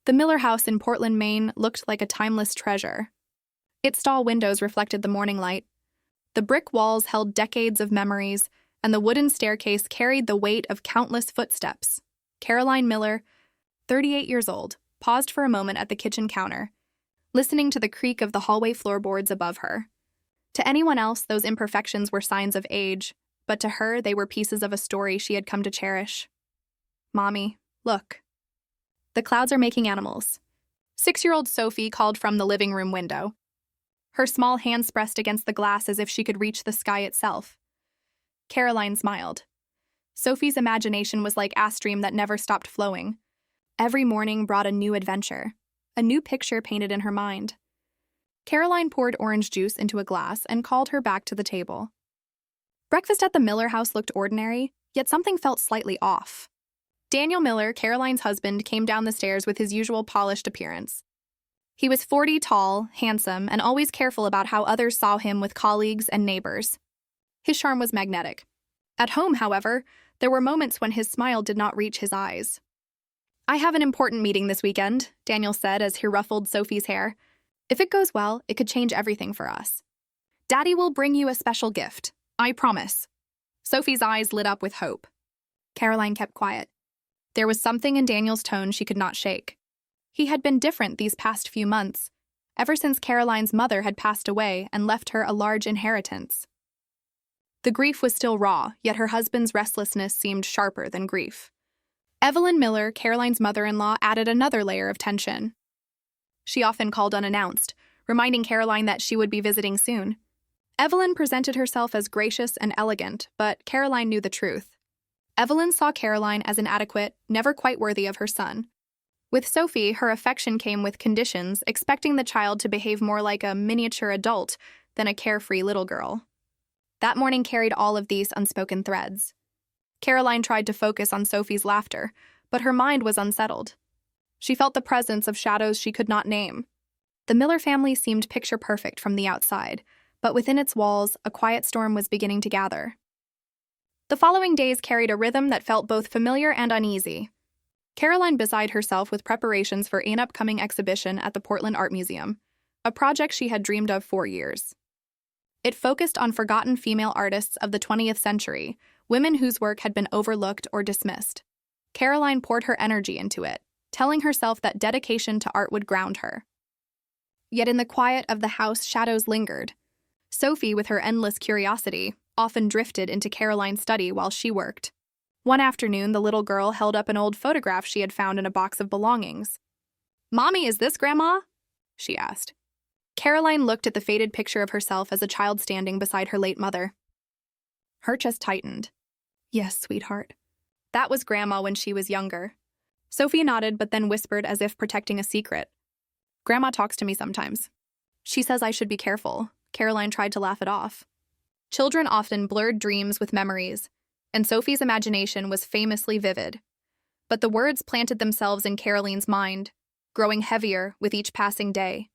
The Miller house in Portland, Maine looked like a timeless treasure. Its tall windows reflected the morning light. The brick walls held decades of memories, and the wooden staircase carried the weight of countless footsteps. Caroline Miller, 38 years old, paused for a moment at the kitchen counter, listening to the creak of the hallway floorboards above her. To anyone else, those imperfections were signs of age, but to her, they were pieces of a story she had come to cherish. "Mommy, look. The clouds are making animals." 6-year-old Sophie called from the living room window. Her small hands pressed against the glass as if she could reach the sky itself. Caroline smiled. Sophie's imagination was like a stream that never stopped flowing. Every morning brought a new adventure, a new picture painted in her mind. Caroline poured orange juice into a glass and called her back to the table. Breakfast at the Miller house looked ordinary, yet something felt slightly off. Daniel Miller, Caroline's husband, came down the stairs with his usual polished appearance. He was 40, tall, handsome, and always careful about how others saw him with colleagues and neighbors. His charm was magnetic. At home, however, there were moments when his smile did not reach his eyes. "I have an important meeting this weekend," Daniel said as he ruffled Sophie's hair. "If it goes well, it could change everything for us. Daddy will bring you a special gift, I promise." Sophie's eyes lit up with hope. Caroline kept quiet. There was something in Daniel's tone she could not shake. He had been different these past few months, ever since Caroline's mother had passed away and left her a large inheritance. The grief was still raw, yet her husband's restlessness seemed sharper than grief. Evelyn Miller, Caroline's mother-in-law, added another layer of tension. She often called unannounced, reminding Caroline that she would be visiting soon. Evelyn presented herself as gracious and elegant, but Caroline knew the truth. Evelyn saw Caroline as inadequate, never quite worthy of her son. With Sophie, her affection came with conditions, expecting the child to behave more like a miniature adult than a carefree little girl. That morning carried all of these unspoken threads. Caroline tried to focus on Sophie's laughter, but her mind was unsettled. She felt the presence of shadows she could not name. The Miller family seemed picture-perfect from the outside, but within its walls, a quiet storm was beginning to gather. The following days carried a rhythm that felt both familiar and uneasy. Caroline busied herself with preparations for an upcoming exhibition at the Portland Art Museum, a project she had dreamed of for years. It focused on forgotten female artists of the 20th century, women whose work had been overlooked or dismissed. Caroline poured her energy into it, telling herself that dedication to art would ground her. Yet in the quiet of the house, shadows lingered. Sophie, with her endless curiosity, often drifted into Caroline's study while she worked. One afternoon, the little girl held up an old photograph she had found in a box of belongings. "Mommy, is this Grandma?" she asked. Caroline looked at the faded picture of herself as a child standing beside her late mother. Her chest tightened. "Yes, sweetheart. That was Grandma when she was younger." Sophie nodded but then whispered as if protecting a secret. "Grandma talks to me sometimes. She says I should be careful." Caroline tried to laugh it off. Children often blurred dreams with memories, and Sophie's imagination was famously vivid. But the words planted themselves in Caroline's mind, growing heavier with each passing day.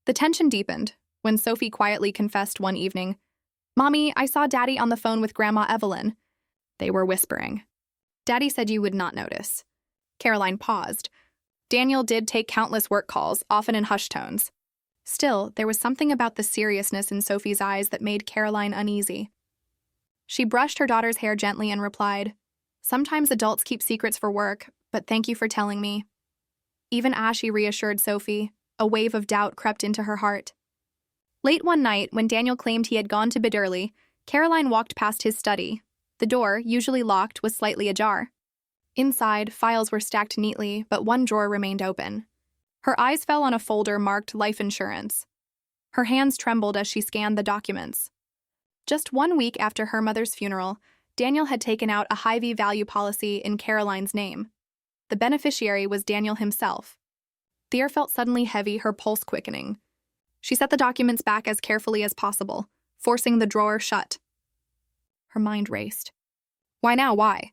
The tension deepened when Sophie quietly confessed one evening, "Mommy, I saw Daddy on the phone with Grandma Evelyn." They were whispering. "Daddy said you would not notice." Caroline paused. Daniel did take countless work calls, often in hushed tones. Still, there was something about the seriousness in Sophie's eyes that made Caroline uneasy. She brushed her daughter's hair gently and replied, "Sometimes adults keep secrets for work, but thank you for telling me." Even as she reassured Sophie, a wave of doubt crept into her heart. Late one night, when Daniel claimed he had gone to bed early, Caroline walked past his study. The door, usually locked, was slightly ajar. Inside, files were stacked neatly, but one drawer remained open. Her eyes fell on a folder marked life insurance. Her hands trembled as she scanned the documents. Just 1 week after her mother's funeral, Daniel had taken out a Hy-Vee value policy in Caroline's name. The beneficiary was Daniel himself. The air felt suddenly heavy, her pulse quickening. She set the documents back as carefully as possible, forcing the drawer shut. Her mind raced. Why now? Why?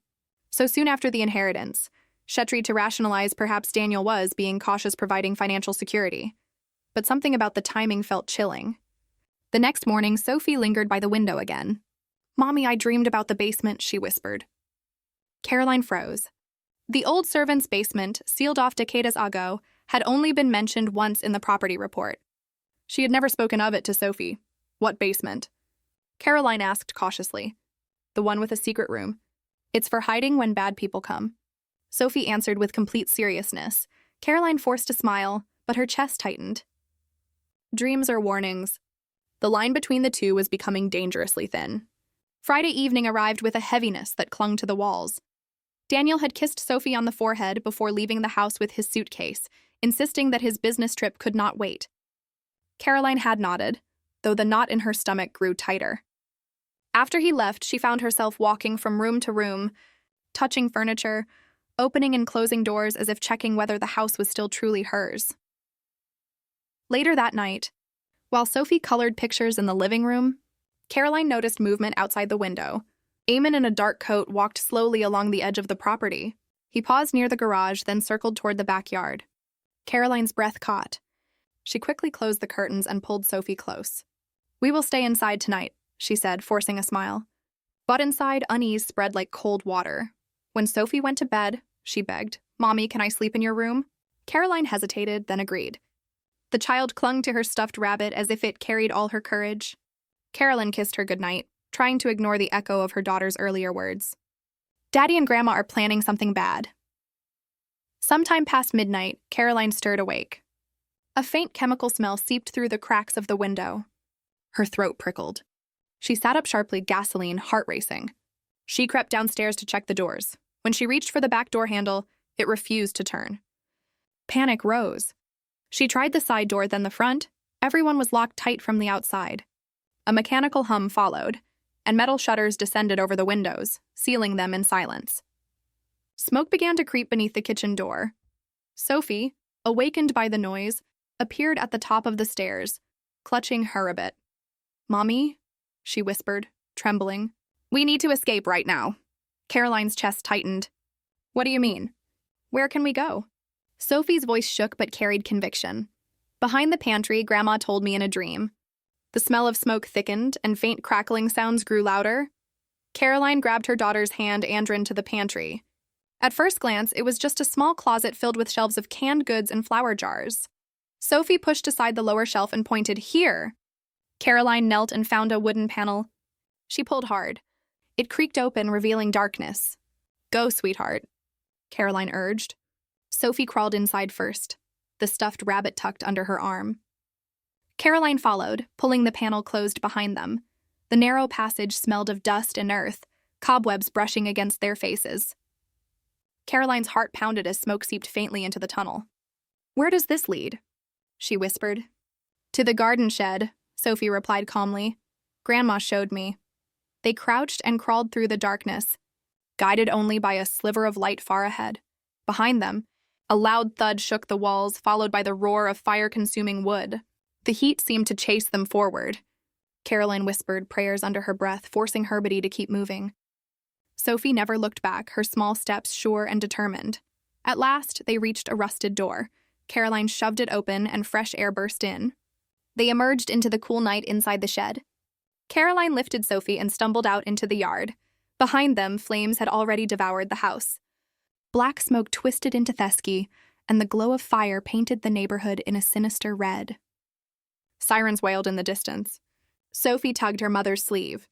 So soon after the inheritance, Shetry to rationalize perhaps Daniel was being cautious, providing financial security. But something about the timing felt chilling. The next morning, Sophie lingered by the window again. "Mommy, I dreamed about the basement," she whispered. Caroline froze. The old servant's basement, sealed off decades ago, had only been mentioned once in the property report. She had never spoken of it to Sophie. What basement? Caroline asked cautiously. The one with a secret room. It's for hiding when bad people come. Sophie answered with complete seriousness. Caroline forced a smile, but her chest tightened. Dreams or warnings? The line between the two was becoming dangerously thin. Friday evening arrived with a heaviness that clung to the walls. Daniel had kissed Sophie on the forehead before leaving the house with his suitcase, insisting that his business trip could not wait. Caroline had nodded, though the knot in her stomach grew tighter. After he left, she found herself walking from room to room, touching furniture, opening and closing doors as if checking whether the house was still truly hers. Later that night, while Sophie colored pictures in the living room, Caroline noticed movement outside the window. Eamon in a dark coat walked slowly along the edge of the property. He paused near the garage, then circled toward the backyard. Caroline's breath caught. She quickly closed the curtains and pulled Sophie close. "We will stay inside tonight," she said, forcing a smile. But inside, unease spread like cold water. When Sophie went to bed, she begged, "Mommy, can I sleep in your room?" Caroline hesitated, then agreed. The child clung to her stuffed rabbit as if it carried all her courage. Caroline kissed her goodnight, trying to ignore the echo of her daughter's earlier words. Daddy and Grandma are planning something bad. Sometime past midnight, Caroline stirred awake. A faint chemical smell seeped through the cracks of the window. Her throat prickled. She sat up sharply, gasoline, heart racing. She crept downstairs to check the doors. When she reached for the back door handle, it refused to turn. Panic rose. She tried the side door, then the front. Everyone was locked tight from the outside. A mechanical hum followed, and metal shutters descended over the windows, sealing them in silence. Smoke began to creep beneath the kitchen door. Sophie, awakened by the noise, appeared at the top of the stairs, clutching her a bit. "Mommy?" she whispered, trembling. "We need to escape right now." Caroline's chest tightened. "What do you mean? Where can we go?" Sophie's voice shook but carried conviction. "Behind the pantry, Grandma told me in a dream." The smell of smoke thickened, and faint crackling sounds grew louder. Caroline grabbed her daughter's hand and ran to the pantry. At first glance, it was just a small closet filled with shelves of canned goods and flour jars. Sophie pushed aside the lower shelf and pointed, "Here." Caroline knelt and found a wooden panel. She pulled hard. It creaked open, revealing darkness. "Go, sweetheart," Caroline urged. Sophie crawled inside first, the stuffed rabbit tucked under her arm. Caroline followed, pulling the panel closed behind them. The narrow passage smelled of dust and earth, cobwebs brushing against their faces. Caroline's heart pounded as smoke seeped faintly into the tunnel. "Where does this lead?" she whispered. "To the garden shed," Sophie replied calmly. "Grandma showed me." They crouched and crawled through the darkness, guided only by a sliver of light far ahead. Behind them, a loud thud shook the walls, followed by the roar of fire-consuming wood. The heat seemed to chase them forward. Caroline whispered prayers under her breath, forcing Herbity to keep moving. Sophie never looked back, her small steps sure and determined. At last, they reached a rusted door. Caroline shoved it open, and fresh air burst in. They emerged into the cool night inside the shed. Caroline lifted Sophie and stumbled out into the yard. Behind them, flames had already devoured the house. Black smoke twisted into Thesky, and the glow of fire painted the neighborhood in a sinister red. Sirens wailed in the distance. Sophie tugged her mother's sleeve.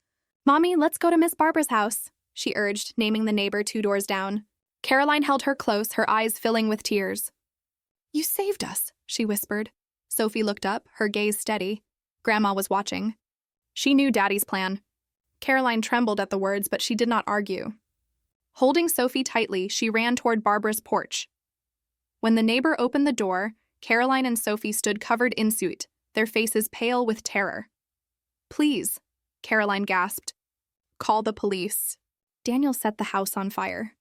"Mommy, let's go to Miss Barbara's house," she urged, naming the neighbor 2 doors down. Caroline held her close, her eyes filling with tears. "You saved us," she whispered. Sophie looked up, her gaze steady. Grandma was watching. She knew Daddy's plan. Caroline trembled at the words, but she did not argue. Holding Sophie tightly, she ran toward Barbara's porch. When the neighbor opened the door, Caroline and Sophie stood covered in soot, their faces pale with terror. "Please," Caroline gasped. "Call the police. Daniel set the house on fire.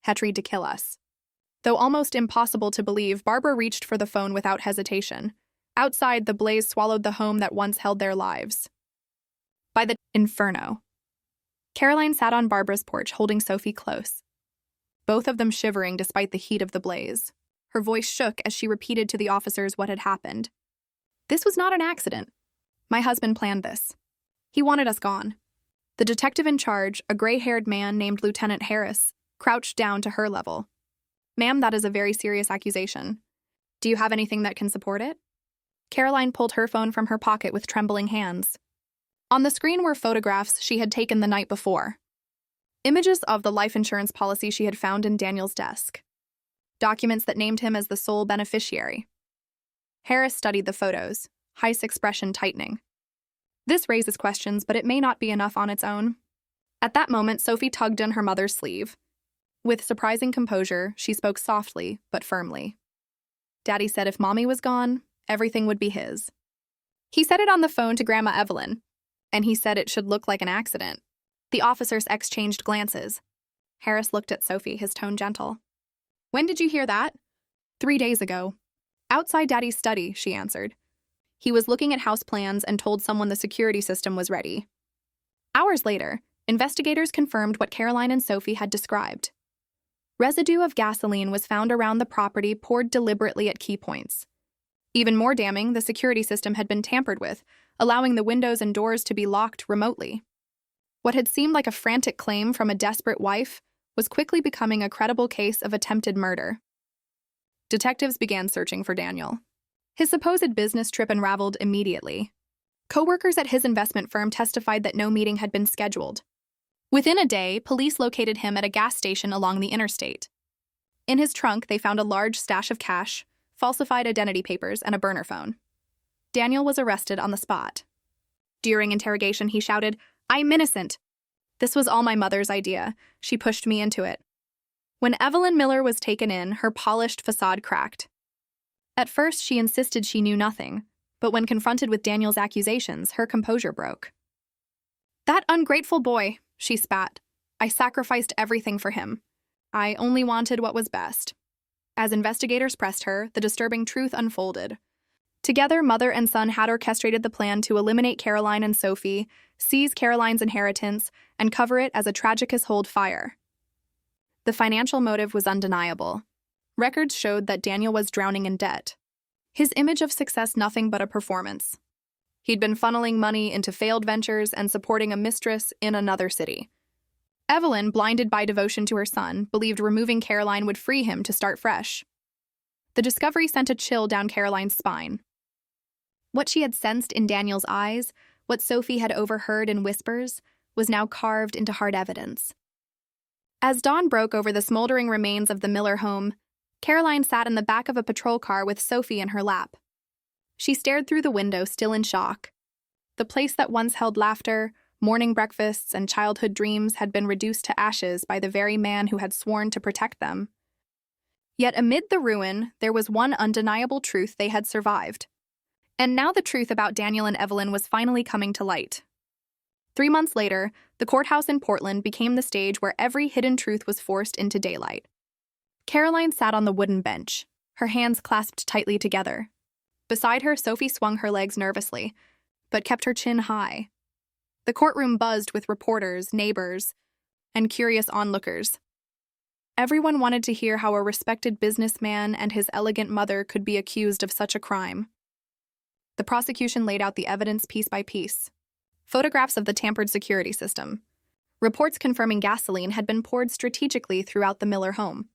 Hetry to kill us." Though almost impossible to believe, Barbara reached for the phone without hesitation. Outside, the blaze swallowed the home that once held their lives. By the inferno. Caroline sat on Barbara's porch, holding Sophie close, both of them shivering despite the heat of the blaze. Her voice shook as she repeated to the officers what had happened. "This was not an accident. My husband planned this. He wanted us gone." The detective in charge, a gray-haired man named Lieutenant Harris, crouched down to her level. Ma'am, that is a very serious accusation. Do you have anything that can support it? Caroline pulled her phone from her pocket with trembling hands. On the screen were photographs she had taken the night before. Images of the life insurance policy she had found in Daniel's desk. Documents that named him as the sole beneficiary. Harris studied the photos, Heiss' expression tightening. This raises questions, but it may not be enough on its own. At that moment, Sophie tugged on her mother's sleeve. With surprising composure, she spoke softly but firmly. Daddy said if Mommy was gone, everything would be his. He said it on the phone to Grandma Evelyn, and he said it should look like an accident. The officers exchanged glances. Harris looked at Sophie, his tone gentle. When did you hear that? 3 days ago. Outside Daddy's study, she answered. He was looking at house plans and told someone the security system was ready. Hours later, investigators confirmed what Caroline and Sophie had described. Residue of gasoline was found around the property, poured deliberately at key points. Even more damning, the security system had been tampered with, allowing the windows and doors to be locked remotely. What had seemed like a frantic claim from a desperate wife was quickly becoming a credible case of attempted murder. Detectives began searching for Daniel. His supposed business trip unraveled immediately. Co-workers at his investment firm testified that no meeting had been scheduled. Within a day, police located him at a gas station along the interstate. In his trunk, they found a large stash of cash, falsified identity papers, and a burner phone. Daniel was arrested on the spot. During interrogation, he shouted, "I'm innocent! This was all my mother's idea. She pushed me into it." When Evelyn Miller was taken in, her polished facade cracked. At first, she insisted she knew nothing, but when confronted with Daniel's accusations, her composure broke. "That ungrateful boy," she spat. "I sacrificed everything for him. I only wanted what was best." As investigators pressed her, the disturbing truth unfolded. Together, mother and son had orchestrated the plan to eliminate Caroline and Sophie, seize Caroline's inheritance, and cover it as a tragicus hold fire. The financial motive was undeniable. Records showed that Daniel was drowning in debt. His image of success nothing but a performance. He'd been funneling money into failed ventures and supporting a mistress in another city. Evelyn, blinded by devotion to her son, believed removing Caroline would free him to start fresh. The discovery sent a chill down Caroline's spine. What she had sensed in Daniel's eyes, what Sophie had overheard in whispers, was now carved into hard evidence. As dawn broke over the smoldering remains of the Miller home, Caroline sat in the back of a patrol car with Sophie in her lap. She stared through the window, still in shock. The place that once held laughter, morning breakfasts, and childhood dreams had been reduced to ashes by the very man who had sworn to protect them. Yet amid the ruin, there was one undeniable truth: they had survived. And now the truth about Daniel and Evelyn was finally coming to light. 3 months later, the courthouse in Portland became the stage where every hidden truth was forced into daylight. Caroline sat on the wooden bench, her hands clasped tightly together. Beside her, Sophie swung her legs nervously, but kept her chin high. The courtroom buzzed with reporters, neighbors, and curious onlookers. Everyone wanted to hear how a respected businessman and his elegant mother could be accused of such a crime. The prosecution laid out the evidence piece by piece. Photographs of the tampered security system. Reports confirming gasoline had been poured strategically throughout the Miller home.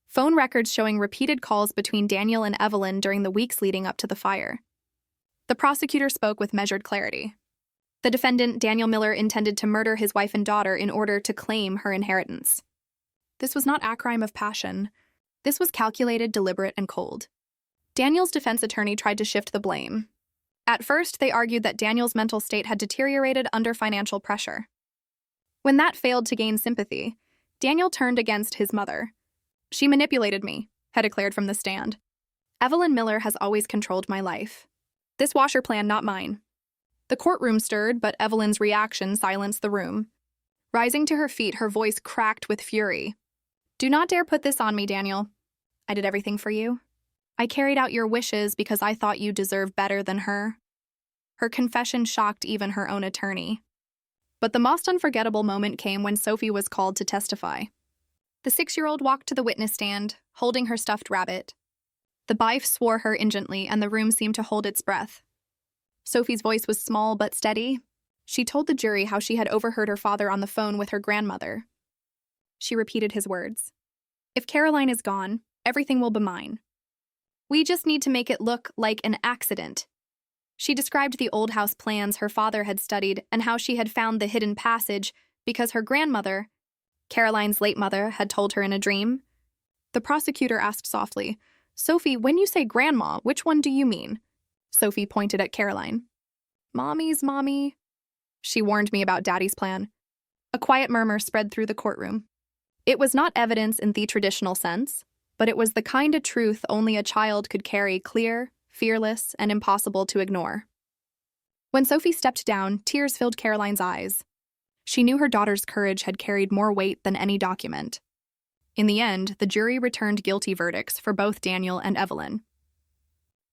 Phone records showing repeated calls between Daniel and Evelyn during the weeks leading up to the fire. The prosecutor spoke with measured clarity. The defendant, Daniel Miller, intended to murder his wife and daughter in order to claim her inheritance. This was not a crime of passion. This was calculated, deliberate, and cold. Daniel's defense attorney tried to shift the blame. At first, they argued that Daniel's mental state had deteriorated under financial pressure. When that failed to gain sympathy, Daniel turned against his mother. "She manipulated me," had declared from the stand. "Evelyn Miller has always controlled my life. This washer plan, not mine." The courtroom stirred, but Evelyn's reaction silenced the room. Rising to her feet, her voice cracked with fury. "Do not dare put this on me, Daniel. I did everything for you. I carried out your wishes because I thought you deserved better than her." Her confession shocked even her own attorney. But the most unforgettable moment came when Sophie was called to testify. The 6-year-old walked to the witness stand, holding her stuffed rabbit. The wife swore her ingently, and the room seemed to hold its breath. Sophie's voice was small but steady. She told the jury how she had overheard her father on the phone with her grandmother. She repeated his words. "If Caroline is gone, Everything will be mine. We just need to make it look like an accident. She described the old house plans her father had studied and how she had found the hidden passage because her grandmother, Caroline's late mother, had told her in a dream. The prosecutor asked softly, "Sophie, when you say grandma, which one do you mean?" Sophie pointed at Caroline. "Mommy's mommy." She warned me about Daddy's plan. A quiet murmur spread through the courtroom. It was not evidence in the traditional sense, but it was the kind of truth only a child could carry, clear, fearless, and impossible to ignore. When Sophie stepped down, tears filled Caroline's eyes. She knew her daughter's courage had carried more weight than any document. In the end, the jury returned guilty verdicts for both Daniel and Evelyn.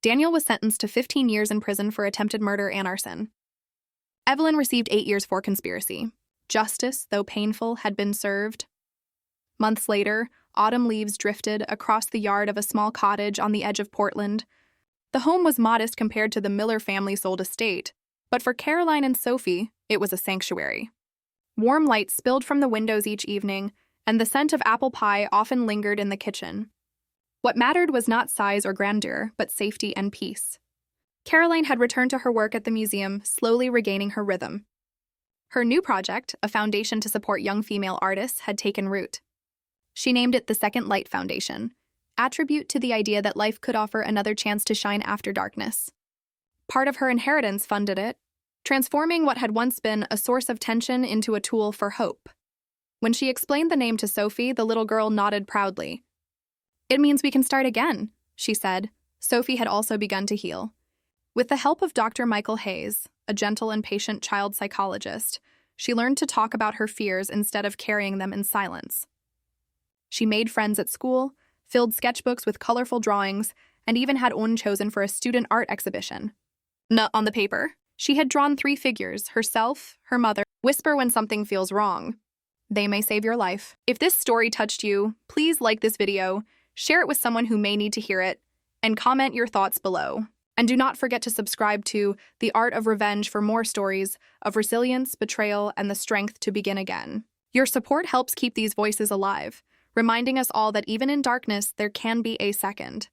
Daniel was sentenced to 15 years in prison for attempted murder and arson. Evelyn received 8 years for conspiracy. Justice, though painful, had been served. Months later, autumn leaves drifted across the yard of a small cottage on the edge of Portland. The home was modest compared to the Miller family's old estate, but for Caroline and Sophie, it was a sanctuary. Warm light spilled from the windows each evening, and the scent of apple pie often lingered in the kitchen. What mattered was not size or grandeur, but safety and peace. Caroline had returned to her work at the museum, slowly regaining her rhythm. Her new project, a foundation to support young female artists, had taken root. She named it the Second Light Foundation, attribute to the idea that life could offer another chance to shine after darkness. Part of her inheritance funded it, transforming what had once been a source of tension into a tool for hope. When she explained the name to Sophie, the little girl nodded proudly. "It means we can start again," she said. Sophie had also begun to heal. With the help of Dr. Michael Hayes, a gentle and patient child psychologist, she learned to talk about her fears instead of carrying them in silence. She made friends at school, filled sketchbooks with colorful drawings, and even had one chosen for a student art exhibition. On the paper, she had drawn 3 figures, herself, her mother. Whisper when something feels wrong. They may save your life. If this story touched you, please like this video, share it with someone who may need to hear it, and comment your thoughts below. And do not forget to subscribe to The Art of Revenge for more stories of resilience, betrayal, and the strength to begin again. Your support helps keep these voices alive, reminding us all that even in darkness, there can be a second.